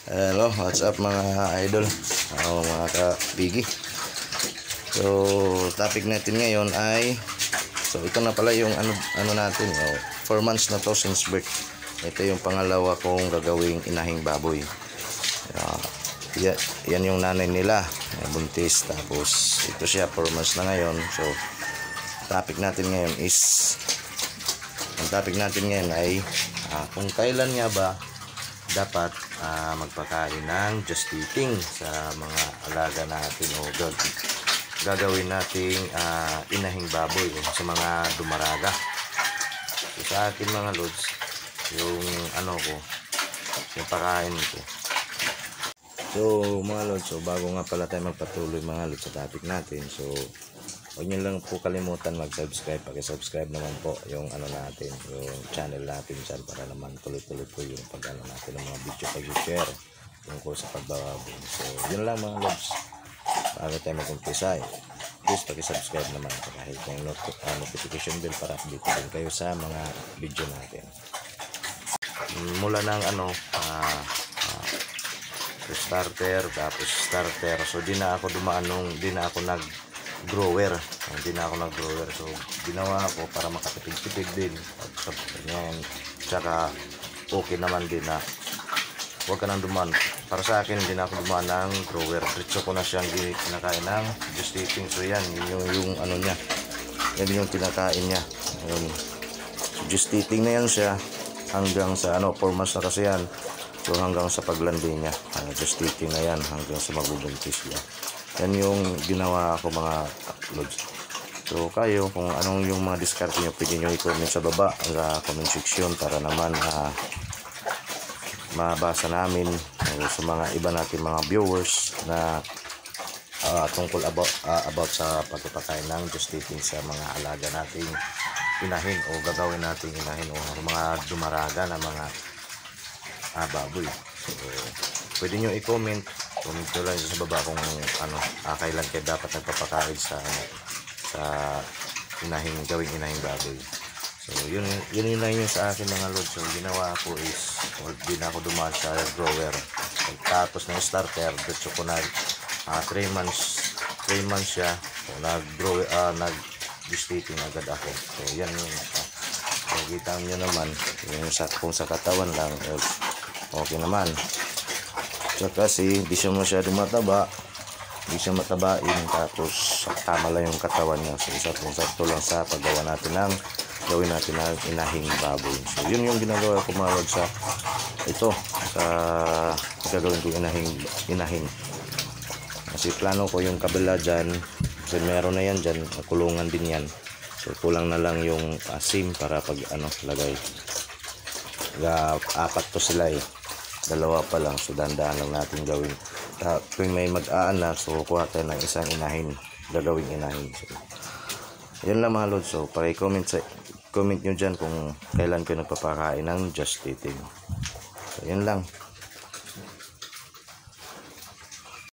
Hello, what's up mga idol, mga ka-pigi. So, topic natin ngayon ay ito na pala yung ano natin, 4 months na to since birth. Ito yung pangalawa kong gagawing inahing baboy. Yan yung nanay nila, buntis, tapos ito siya 4 months na ngayon. So, topic natin ngayon ay kung kailan nga ba dapat magpakain ng just eating sa mga alaga natin o gagawin nating inahing baboy o sa mga dumaraga. So, sa akin mga lods, yung yung pakain ko. So mga lods, bago nga pala tayo magpatuloy mga lods sa topic natin, so huwag nyo lang po kalimutan mag-subscribe. Pag-subscribe naman po yung natin, yung channel natin dyan, para naman tuloy-tuloy po yung natin ng mga video pag-share tungkol sa pagbababoy. So yun lang mga lods, bago tayo mag-umpisa please pag-subscribe naman kahit yung notification bell para update din kayo sa mga video natin. Mula ng starter, tapos starter, so di na ako nag-grower. So ginawa ko para makatipid-tipid din at tsaka okay naman din na huwag ka nang dumaan. Para sa akin, hindi na ako dumaan ng grower. Diretso ko na siyang kinakain ng just eating. So yan yung niya, yan yung kinakain niya. So just eating na yan siya hanggang sa 4 months na kasi yan. So hanggang sa paglandi niya, just eating na yan hanggang sa magbubuntis niya. Yan yung ginawa ko mga lods. So kayo, kung anong yung mga discard nyo, pwede nyo i-comment sa baba sa comment section para naman mabasa namin sa mga iba natin mga viewers na tungkol about sa pagpapakain ng just eating sa mga alaga nating inahin o gagawin nating inahin o mga dumaraga na mga baboy. So pwede nyo i-comment nyo lang sa baba kung kailan kayo dapat nagpapakain sa gawing inahing baboy. So yun lang yun sa akin mga lods. So ginawa ko is di na ako dumaan sa grower. Tapos ng starter, diretso ko na 3 months siya. So nag-gestating agad ako. So yan yun. So kita nyo naman kung sa katawan lang okay naman. Tsaka kasi di siya masyado mataba, di siya matabain, tapos tama lang yung katawan niya. So sakto lang sa paggawa natin ng gawin natin ng inahing baboy. So yun yung ginagawa ko mga lods sa gagawin ko inahin. Kasi plano ko yung kabila dyan, kasi meron na yan dyan, kulungan din yan. So kulang na lang yung asim para pag lagay. 4 to sila 2 pa lang. So dahan-dahan lang natin gawin. Kung may mag-aanak, so kuha tayo ng isang gagawing inahin. So yun lang mga lods. So comment nyo dyan kung kailan ko nagpapakain ng just eating. So yun lang.